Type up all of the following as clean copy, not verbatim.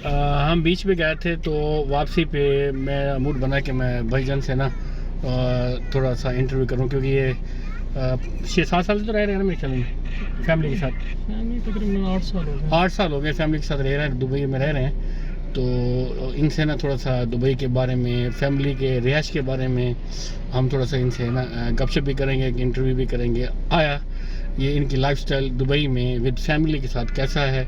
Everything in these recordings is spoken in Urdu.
ہم بیچ پہ گئے تھے تو واپسی پہ میں موڈ بنا کہ میں بھائی جان سے نا تھوڑا سا انٹرویو کروں، کیونکہ یہ 6-7 سال تو رہ رہے ہیں نا میرے خیال میں فیملی کے ساتھ. تقریباً 8 سال ہو گئے. 8 سال ہو گئے فیملی کے ساتھ رہ رہے ہیں، دبئی میں رہ رہے ہیں. تو ان سے نا تھوڑا سا دبئی کے بارے میں، فیملی کے رہائش کے بارے میں ہم تھوڑا سا ان سے نا گپ شپ بھی کریں گے، انٹرویو بھی کریں گے. آیا یہ ان کی لائف سٹائل دبئی میں ود فیملی کے ساتھ کیسا ہے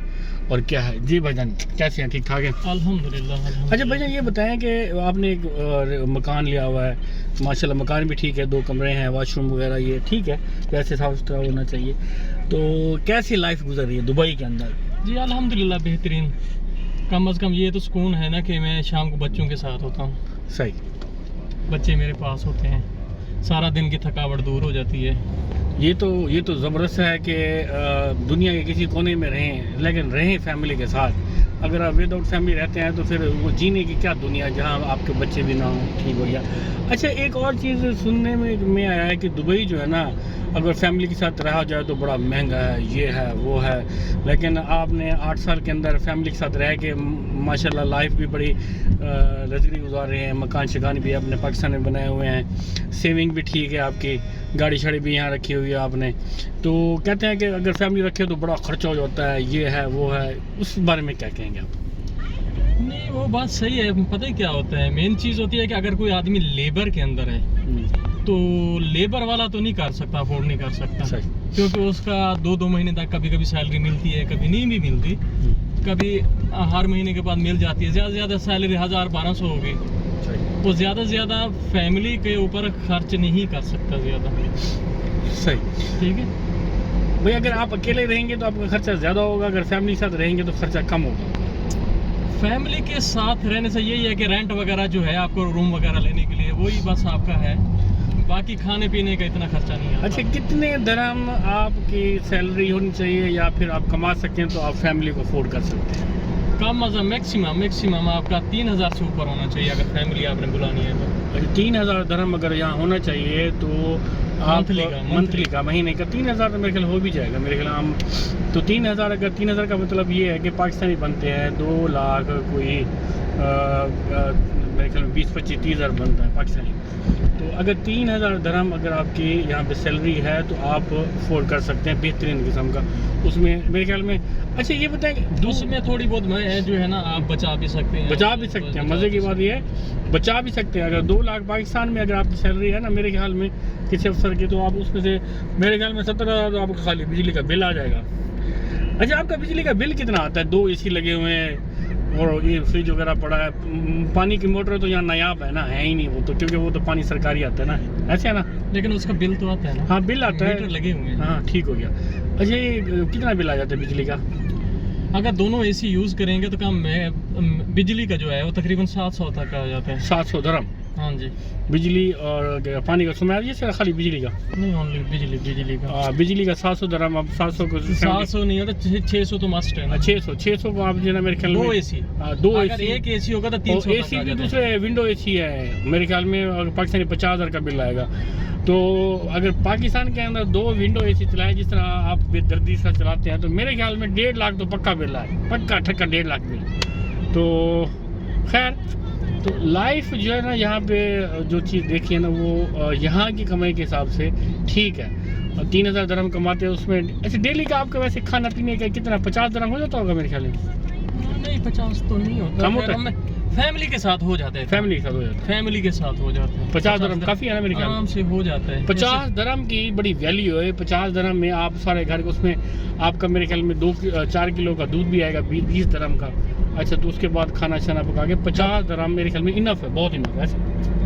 اور کیا ہے. جی بھائی جان کیسے ہیں؟ ٹھیک ٹھاک ہیں الحمدللہ. اچھا بھائی جان یہ بتائیں کہ آپ نے ایک مکان لیا ہوا ہے، ماشاءاللہ مکان بھی ٹھیک ہے، 2 کمرے ہیں، واش روم وغیرہ یہ ٹھیک ہے، ویسے صاف ستھرا ہونا چاہیے. تو کیسی لائف گزر رہی ہے دبئی کے اندر؟ جی الحمدللہ بہترین. کم از کم یہ تو سکون ہے نا کہ میں شام کو بچوں کے ساتھ ہوتا ہوں. صحیح. بچے میرے پاس ہوتے ہیں، سارا دن کی تھکاوٹ دور ہو جاتی ہے. یہ تو زبردست ہے کہ دنیا کے کسی کونے میں رہیں لیکن رہیں فیملی کے ساتھ. اگر آپ ود آؤٹ فیملی رہتے ہیں تو پھر وہ جینے کی کیا دنیا جہاں آپ کے بچے بھی نہ ہوں. ٹھیک ہو گیا. اچھا ایک اور چیز سننے میں آیا ہے کہ دبئی جو ہے نا اگر فیملی کے ساتھ رہا جائے تو بڑا مہنگا ہے، یہ ہے وہ ہے، لیکن آپ نے 8 سال کے اندر فیملی کے ساتھ رہ کے ماشاءاللہ لائف بھی بڑی لگژری گزار رہے ہیں. مکان شکان بھی اپنے پاکستان میں بنائے ہوئے ہیں، سیونگ بھی ٹھیک ہے آپ کی، گاڑی شاڑی بھی یہاں رکھی ہوئی ہے آپ نے. تو کہتے ہیں کہ اگر فیملی رکھے تو بڑا خرچہ ہو جاتا ہے، یہ ہے وہ ہے، اس بارے میں کیا کہیں گے آپ؟ نہیں وہ بات صحیح ہے. پتہ ہی کیا ہوتا ہے، مین چیز ہوتی ہے کہ اگر کوئی آدمی لیبر کے اندر ہے تو لیبر والا تو نہیں کر سکتا، افورڈ نہیں کر سکتا. صحیح. کیونکہ اس کا 2 مہینے تک کبھی کبھی سیلری ملتی ہے، کبھی نہیں بھی ملتی، کبھی ہر مہینے کے بعد مل جاتی ہے. زیادہ سے زیادہ سیلری 1000-1200 ہوگی. وہ زیادہ سے زیادہ فیملی کے اوپر خرچ نہیں کر سکتا زیادہ. صحیح. ٹھیک ہے بھئی اگر آپ اکیلے رہیں گے تو آپ کا خرچہ زیادہ ہوگا، اگر فیملی کے ساتھ رہیں گے تو خرچہ کم ہوگا. فیملی کے ساتھ رہنے سے یہی ہے کہ رینٹ وغیرہ جو ہے آپ کو روم وغیرہ لینے کے لیے وہی بس آپ کا ہے، باقی کھانے پینے کا اتنا خرچہ نہیں ہے. اچھا کتنے درہم آپ کی سیلری ہونی چاہیے یا پھر آپ کما سکتے ہیں تو آپ فیملی کو افورڈ کر سکتے ہیں؟ کم از میکسیمم آپ کا 3000 سے اوپر ہونا چاہیے اگر فیملی آپ نے بلانی ہے تو. 3000 درہم اگر یہاں ہونا چاہیے تو آپ منتھلی کا، مہینے کا 3000 تو میرے خیال ہو بھی جائے گا میرے خیال ہم تو. 3000 اگر 3000 کا مطلب یہ ہے کہ پاکستانی بنتے ہیں 2 لاکھ کوئی میرے خیال میں 20-25-30 ہزار بنتا ہے پاکستانی. تو اگر 3000 درہم اگر آپ کی یہاں پہ سیلری ہے تو آپ افورڈ کر سکتے ہیں بہترین قسم کا. اس میں میرے خیال میں اچھا یہ بتائیں کہ اس میں تھوڑی بہت جو ہے نا آپ بچا بھی سکتے ہیں. مزے کی بات یہ ہے بچا بھی سکتے ہیں. اگر 2 لاکھ پاکستان میں اگر آپ کی سیلری ہے نا میرے خیال میں کسی افسر کی تو آپ اس میں سے میرے خیال میں 17,000 تو آپ کا خالی بجلی کا بل آ جائے گا. اچھا آپ کا بجلی کا بل کتنا آتا ہے؟ 2 AC لگے ہوئے ہیں اور یہ فریج وغیرہ پڑا ہے، پانی کی موٹر تو یہاں نایاب ہے نا، ہے ہی نہیں وہ تو، کیونکہ وہ تو پانی سرکاری آتا ہے نا، ایسے ہے نا. لیکن اس کا بل تو آتا ہے نا. ہاں بل آتا ہے، میٹر لگے ہوئے ہیں. ہاں ٹھیک ہو گیا. اچھا یہ کتنا بل آ جاتا ہے بجلی کا؟ اگر دونوں AC یوز کریں گے تو کم بجلی کا جو ہے وہ تقریباً 700 تک آ جاتا ہے. 700 درہم. ہاں جی. بجلی اور پانی کا سمجھ یہ سر خالی بجلی کا نہیں، اونلی بجلی کا. بجلی کا 700 درہم. اب 700 کو 700 نہیں ہوتا، 600 تو مسٹ ہے. 600 کو آپ جو ہے نا میرے خیال میں 2 AC. اگر ایک AC ہوگا تو 300 AC بھی دوسرے ونڈو AC ہے میرے خیال میں پاکستانی 50,000 کا بل آئے گا. تو اگر پاکستان کے اندر 2 ونڈو AC چلائیں جس طرح آپ بے دردی سے چلاتے ہیں تو میرے خیال میں 1.5 لاکھ تو پکا بل آئے، پکا ٹھکا 1.5 لاکھ بل. تو خیر تو لائف جو ہے نا یہاں پہ جو چیز دیکھی ہے نا وہ یہاں کی کمائی کے حساب سے ٹھیک ہے. 3000 درہم کماتے ہیں اس میں. ایسے ڈیلی کا آپ کا ویسے کھانا پینے کا کتنا 50 درہم ہو جاتا ہوگا میرے خیال میں؟ نہیں 50 تو نہیں ہوتا، کم ہوتا ہے. فیملی کے ساتھ ہو جاتا ہے. فیملی کے ساتھ ہو جاتا ہے. 50 درہم کافی ہے نا میرے خیال میں؟ آرام سے ہو جاتا ہے. 50 درہم کی بڑی ویلیو ہے. 50 درہم میں آپ سارے گھر کو، اس میں آپ کا میرے خیال میں 4 کلو کا دودھ بھی آئے گا 20 درہم کا. اچھا تو اس کے بعد کھانا چھانا پکا کے 50 درہم میرے خیال میں انف ہے، بہت انف ہے. ایسے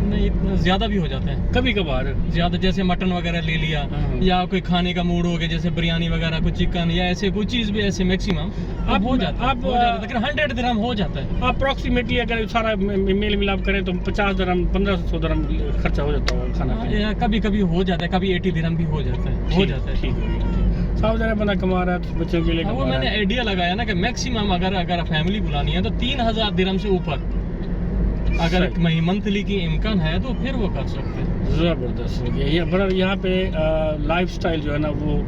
نہیں اتنا زیادہ بھی ہو جاتا ہے کبھی کبھار زیادہ، جیسے مٹن وغیرہ لے لیا یا کوئی کھانے کا موڈ ہو گیا جیسے بریانی وغیرہ، کوئی چکن یا ایسے کوئی چیز بھی ایسے میکسیمم اب ہو جاتا ہے. لیکن 100 درہم ہو جاتا ہے اپروکسیمیٹلی. اگر سارا میل ملاپ کریں تو 50 درہم 1500 درہم خرچہ ہو جاتا ہے کھانا. کبھی کبھی ہو جاتا ہے، کبھی 80 درہم بھی ہو جاتا ہے. ٹھیک ہے. صاف ذرا بندہ کما رہا ہے تو بچوں کے لیے وہ میں نے آئیڈیا لگایا نا کہ میکسیمم اگر فیملی بلانی ہے تو 3000 درہم سے اوپر اگر منتھلی کی انکم ہے تو پھر وہ کر سکتے ہیں. زبردست ہو گیا. یہاں پہ لائف سٹائل جو ہے نا وہ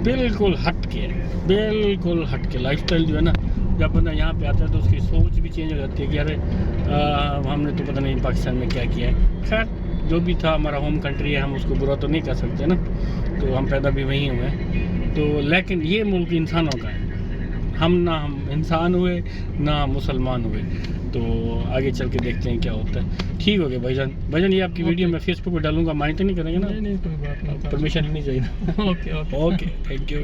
بالکل ہٹ کے لائف سٹائل جو ہے نا جب بندہ یہاں پہ آتا ہے تو اس کی سوچ بھی چینج ہو جاتی ہے کہ یار ہم نے تو پتہ نہیں پاکستان میں کیا کیا ہے. خیر جو بھی تھا ہمارا ہوم کنٹری ہے, ہم اس کو برا تو نہیں کر سکتے نا, تو ہم پیدا بھی وہیں ہوئے ہیں. تو لیکن یہ ملک انسانوں کا ہے, ہم انسان ہوئے نہ ہم مسلمان ہوئے. تو آگے چل کے دیکھتے ہیں کیا ہوتا ہے. ٹھیک ہو گیا بھائی جان, یہ آپ کی ویڈیو میں فیس بک پہ ڈالوں گا, مائنڈ تو نہیں کریں گے نا؟ نہیں کوئی بات نہیں, پرمیشن نہیں چاہیے. Okay okay thank you.